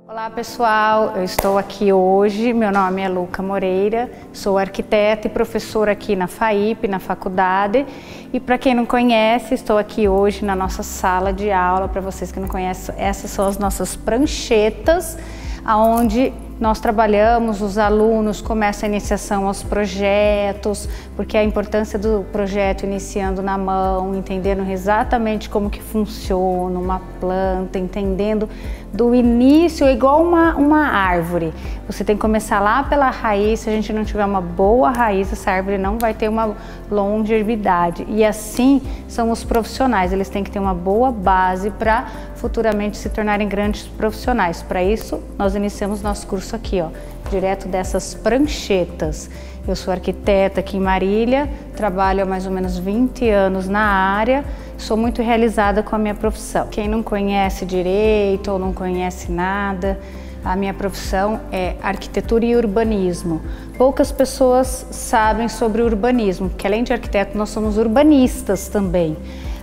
Olá pessoal, eu estou aqui hoje, meu nome é Luca Moreira, sou arquiteta e professora aqui na FAIP, na faculdade, e para quem não conhece, estou aqui hoje na nossa sala de aula. Para vocês que não conhecem, essas são as nossas pranchetas, onde nós trabalhamos, os alunos começam a iniciação aos projetos, porque a importância do projeto iniciando na mão, entendendo exatamente como que funciona uma planta, entendendo do início, igual uma árvore. Você tem que começar lá pela raiz. Se a gente não tiver uma boa raiz, essa árvore não vai ter uma longevidade. E assim são os profissionais, eles têm que ter uma boa base para futuramente se tornarem grandes profissionais. Para isso, nós iniciamos nosso curso aqui, ó, direto dessas pranchetas. Eu sou arquiteta aqui em Marília, trabalho há mais ou menos 20 anos na área, sou muito realizada com a minha profissão. Quem não conhece direito ou não conhece nada, a minha profissão é arquitetura e urbanismo. Poucas pessoas sabem sobre urbanismo, porque além de arquiteto, nós somos urbanistas também.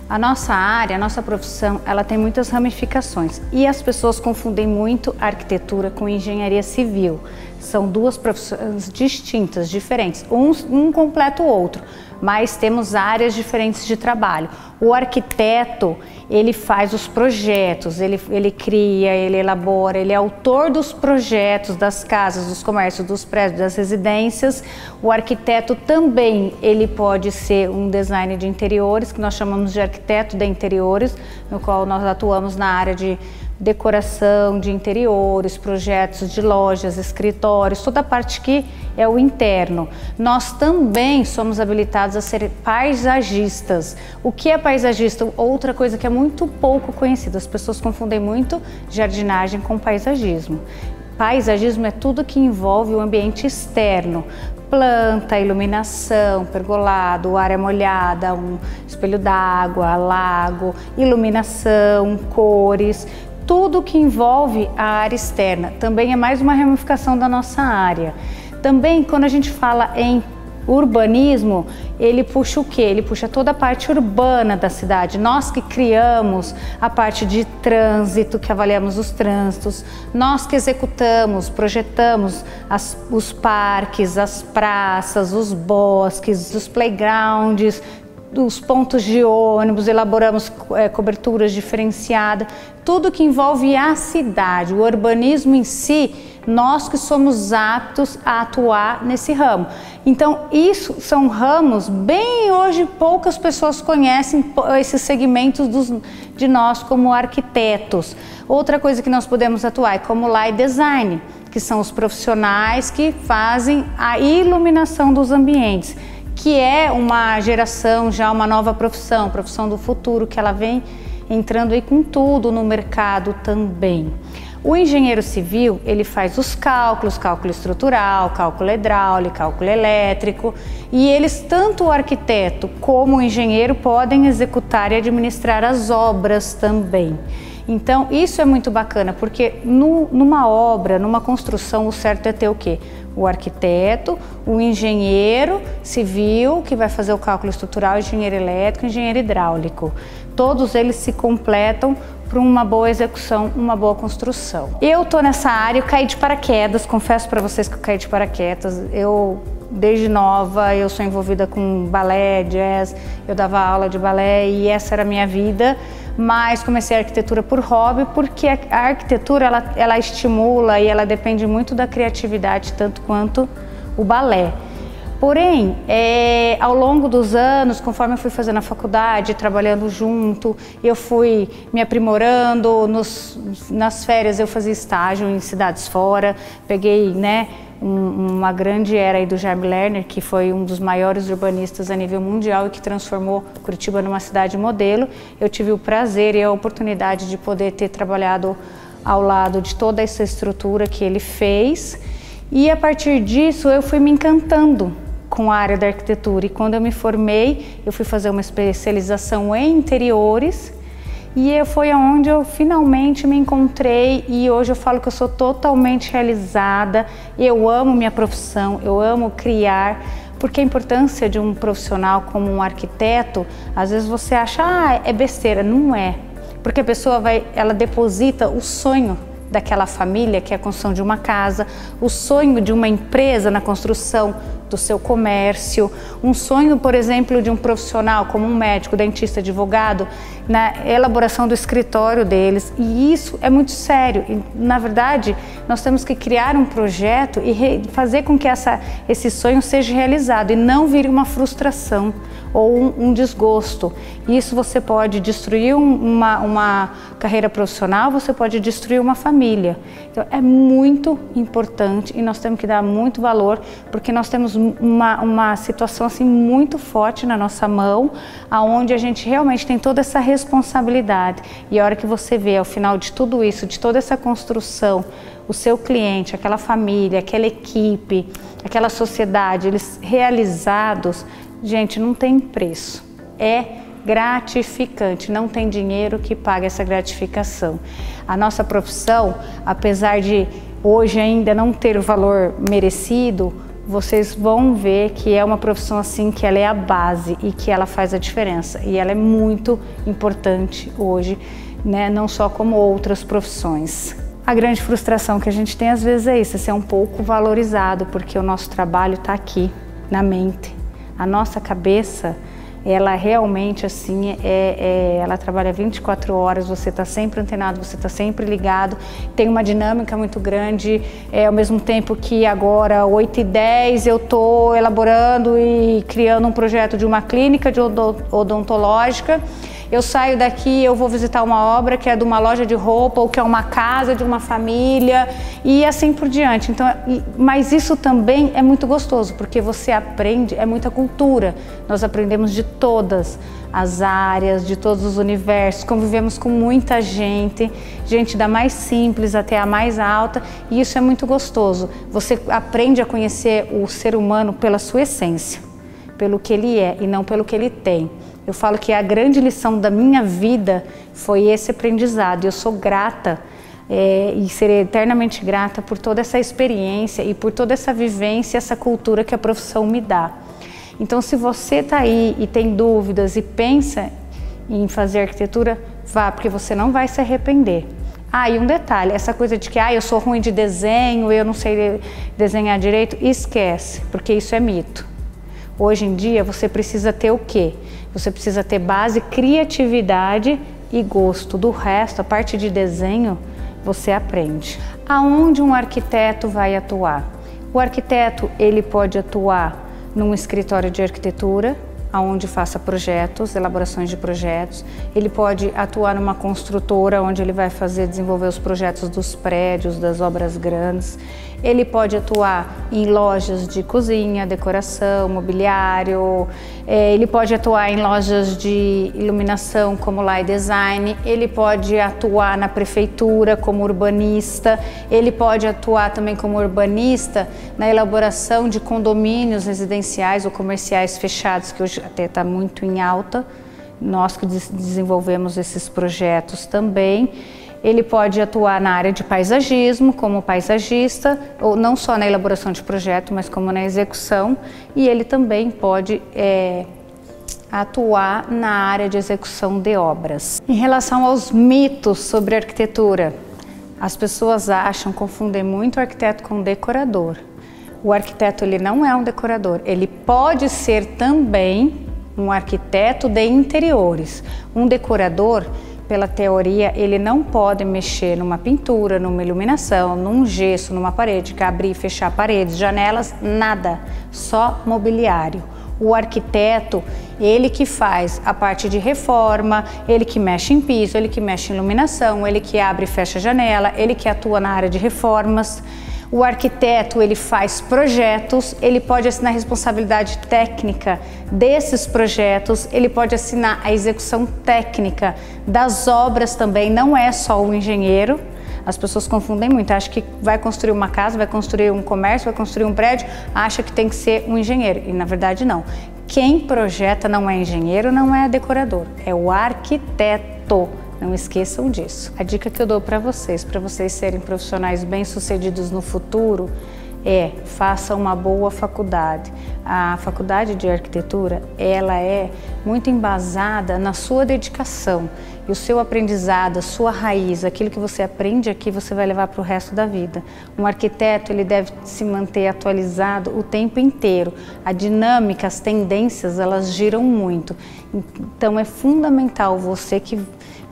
A nossa área, a nossa profissão, ela tem muitas ramificações e as pessoas confundem muito a arquitetura com engenharia civil. São duas profissões distintas, diferentes, um completa o outro, mas temos áreas diferentes de trabalho. O arquiteto, ele faz os projetos, ele cria, ele elabora, ele é autor dos projetos das casas, dos comércios, dos prédios, das residências. O arquiteto também, ele pode ser um designer de interiores, que nós chamamos de arquiteto de interiores, no qual nós atuamos na área de decoração de interiores, projetos de lojas, escritórios, toda a parte que é o interno. Nós também somos habilitados a ser paisagistas. O que é paisagista? Outra coisa que é muito pouco conhecida. As pessoas confundem muito jardinagem com paisagismo. Paisagismo é tudo que envolve o ambiente externo. Planta, iluminação, pergolado, área molhada, um espelho d'água, lago, iluminação, cores. Tudo que envolve a área externa também é mais uma ramificação da nossa área. Também, quando a gente fala em urbanismo, ele puxa o quê? Ele puxa toda a parte urbana da cidade. Nós que criamos a parte de trânsito, que avaliamos os trânsitos, nós que executamos, projetamos os parques, as praças, os bosques, os playgrounds, os pontos de ônibus, elaboramos coberturas diferenciadas, tudo que envolve a cidade, o urbanismo em si, nós que somos aptos a atuar nesse ramo. Então, isso são ramos bem hoje, poucas pessoas conhecem esses segmentos de nós como arquitetos. Outra coisa que nós podemos atuar é como light design, que são os profissionais que fazem a iluminação dos ambientes, que é uma geração, já uma nova profissão, profissão do futuro, que ela vem entrando aí com tudo no mercado também. O engenheiro civil, ele faz os cálculos, cálculo estrutural, cálculo hidráulico, cálculo elétrico, e eles, tanto o arquiteto como o engenheiro, podem executar e administrar as obras também. Então, isso é muito bacana, porque numa obra, numa construção, o certo é ter o quê? O arquiteto, o engenheiro civil, que vai fazer o cálculo estrutural, o engenheiro elétrico, o engenheiro hidráulico. Todos eles se completam para uma boa execução, uma boa construção. Eu tô nessa área, eu caí de paraquedas, confesso para vocês que eu caí de paraquedas. Desde nova, eu sou envolvida com balé, jazz, eu dava aula de balé e essa era a minha vida, mas comecei a arquitetura por hobby, porque a arquitetura ela estimula e ela depende muito da criatividade, tanto quanto o balé. Porém, ao longo dos anos, conforme eu fui fazendo a faculdade, trabalhando junto, eu fui me aprimorando. Nas férias eu fazia estágio em cidades fora, peguei, uma grande era aí do Jaime Lerner, que foi um dos maiores urbanistas a nível mundial e que transformou Curitiba numa cidade modelo. Eu tive o prazer e a oportunidade de poder ter trabalhado ao lado de toda essa estrutura que ele fez, e a partir disso eu fui me encantando com a área da arquitetura, e quando eu me formei, eu fui fazer uma especialização em interiores, e foi onde eu finalmente me encontrei, e hoje eu falo que eu sou totalmente realizada. Eu amo minha profissão, eu amo criar, porque a importância de um profissional como um arquiteto, às vezes você acha, é besteira, não é, porque a pessoa ela deposita o sonho daquela família, que é a construção de uma casa, o sonho de uma empresa na construção do seu comércio, um sonho, por exemplo, de um profissional como um médico, dentista, advogado, na elaboração do escritório deles. E isso é muito sério. E, na verdade, nós temos que criar um projeto e fazer com que esse sonho seja realizado e não vire uma frustração ou um desgosto. Isso você pode destruir uma carreira profissional, você pode destruir uma família. Então é muito importante e nós temos que dar muito valor, porque nós temos uma situação assim muito forte na nossa mão, aonde a gente realmente tem toda essa responsabilidade. E a hora que você vê ao final de tudo isso, de toda essa construção, o seu cliente, aquela família, aquela equipe, aquela sociedade, eles realizados, gente, não tem preço. É gratificante, não tem dinheiro que pague essa gratificação. A nossa profissão, apesar de hoje ainda não ter o valor merecido, vocês vão ver que é uma profissão assim, que ela é a base e que ela faz a diferença. E ela é muito importante hoje, né? Não só como outras profissões. A grande frustração que a gente tem às vezes é isso, é ser um pouco valorizado, porque o nosso trabalho está aqui, na mente. A nossa cabeça, ela realmente assim, ela trabalha 24 horas, você está sempre antenado, você está sempre ligado, tem uma dinâmica muito grande, ao mesmo tempo que agora, 8h10, eu estou elaborando e criando um projeto de uma clínica odontológica. Eu saio daqui, eu vou visitar uma obra que é de uma loja de roupa ou que é uma casa de uma família e assim por diante. Então, mas isso também é muito gostoso, porque você aprende, é muita cultura. Nós aprendemos de todas as áreas, de todos os universos, convivemos com muita gente, gente da mais simples até a mais alta, e isso é muito gostoso. Você aprende a conhecer o ser humano pela sua essência, pelo que ele é e não pelo que ele tem. Eu falo que a grande lição da minha vida foi esse aprendizado. Eu sou grata e serei eternamente grata por toda essa experiência e por toda essa vivência, essa cultura que a profissão me dá. Então, se você está aí e tem dúvidas e pensa em fazer arquitetura, vá, porque você não vai se arrepender. Ah, e um detalhe, essa coisa de que eu sou ruim de desenho, eu não sei desenhar direito, esquece, porque isso é mito. Hoje em dia você precisa ter o quê? Você precisa ter base, criatividade e gosto. Do resto, a parte de desenho, você aprende. Aonde um arquiteto vai atuar? O arquiteto, ele pode atuar num escritório de arquitetura, onde faça projetos, elaborações de projetos. Ele pode atuar numa construtora, onde ele vai desenvolver os projetos dos prédios, das obras grandes. Ele pode atuar em lojas de cozinha, decoração, mobiliário. Ele pode atuar em lojas de iluminação, como Light Design. Ele pode atuar na prefeitura como urbanista. Ele pode atuar também como urbanista na elaboração de condomínios residenciais ou comerciais fechados, que hoje até está muito em alta. Nós que desenvolvemos esses projetos também. Ele pode atuar na área de paisagismo, como paisagista, ou não só na elaboração de projeto, mas como na execução. E ele também pode atuar na área de execução de obras. Em relação aos mitos sobre arquitetura, as pessoas confundem muito o arquiteto com o decorador. O arquiteto, ele não é um decorador, ele pode ser também um arquiteto de interiores. Um decorador, pela teoria, ele não pode mexer numa pintura, numa iluminação, num gesso, numa parede, que abrir e fechar paredes, janelas, nada, só mobiliário. O arquiteto, ele que faz a parte de reforma, ele que mexe em piso, ele que mexe em iluminação, ele que abre e fecha janela, ele que atua na área de reformas. O arquiteto, ele faz projetos, ele pode assinar a responsabilidade técnica desses projetos, ele pode assinar a execução técnica das obras também, não é só o engenheiro. As pessoas confundem muito, acham que vai construir uma casa, vai construir um comércio, vai construir um prédio, acha que tem que ser um engenheiro, e na verdade não. Quem projeta não é engenheiro, não é decorador, é o arquiteto. Não esqueçam disso. A dica que eu dou para vocês serem profissionais bem-sucedidos no futuro, faça uma boa faculdade. A faculdade de arquitetura, ela é muito embasada na sua dedicação e o seu aprendizado, a sua raiz, aquilo que você aprende aqui você vai levar para o resto da vida. Um arquiteto, ele deve se manter atualizado o tempo inteiro. A dinâmica, as tendências, elas giram muito. Então é fundamental você que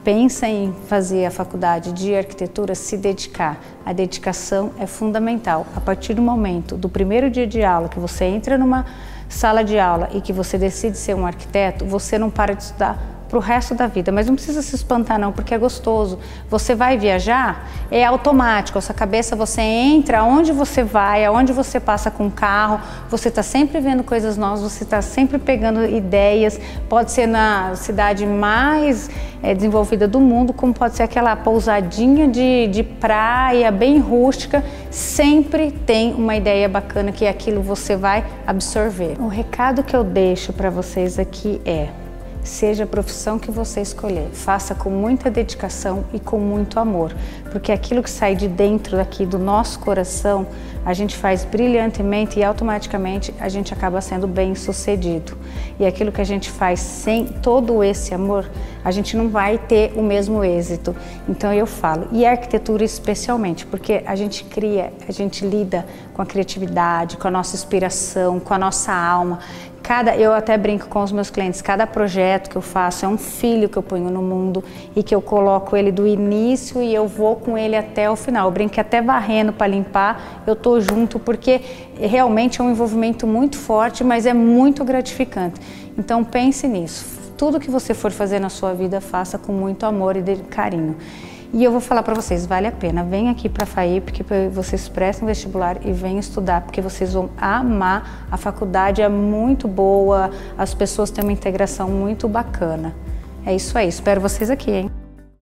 pensa em fazer a faculdade de arquitetura se dedicar. A dedicação é fundamental. A partir do momento do primeiro dia de aula que você entra numa sala de aula e que você decide ser um arquiteto, você não para de estudar para o resto da vida, mas não precisa se espantar não, porque é gostoso. Você vai viajar, é automático, a sua cabeça, você entra, aonde você vai, aonde você passa com o carro, você está sempre vendo coisas novas, você está sempre pegando ideias, pode ser na cidade mais desenvolvida do mundo, como pode ser aquela pousadinha de praia, bem rústica, sempre tem uma ideia bacana que aquilo você vai absorver. O recado que eu deixo para vocês aqui seja a profissão que você escolher, faça com muita dedicação e com muito amor, porque aquilo que sai de dentro daqui do nosso coração, a gente faz brilhantemente e automaticamente a gente acaba sendo bem sucedido. E aquilo que a gente faz sem todo esse amor, a gente não vai ter o mesmo êxito. Então eu falo, e a arquitetura especialmente, porque a gente cria, a gente lida com a criatividade, com a nossa inspiração, com a nossa alma. Eu até brinco com os meus clientes, cada projeto que eu faço é um filho que eu ponho no mundo e que eu coloco ele do início e eu vou com ele até o final. Eu brinco que até varrendo para limpar, eu tô junto, porque realmente é um envolvimento muito forte, mas é muito gratificante. Então pense nisso, tudo que você for fazer na sua vida, faça com muito amor e carinho. E eu vou falar para vocês, vale a pena, vem aqui para a FAIP, porque vocês prestem vestibular e venham estudar, porque vocês vão amar, a faculdade é muito boa, as pessoas têm uma integração muito bacana. É isso aí, espero vocês aqui, hein?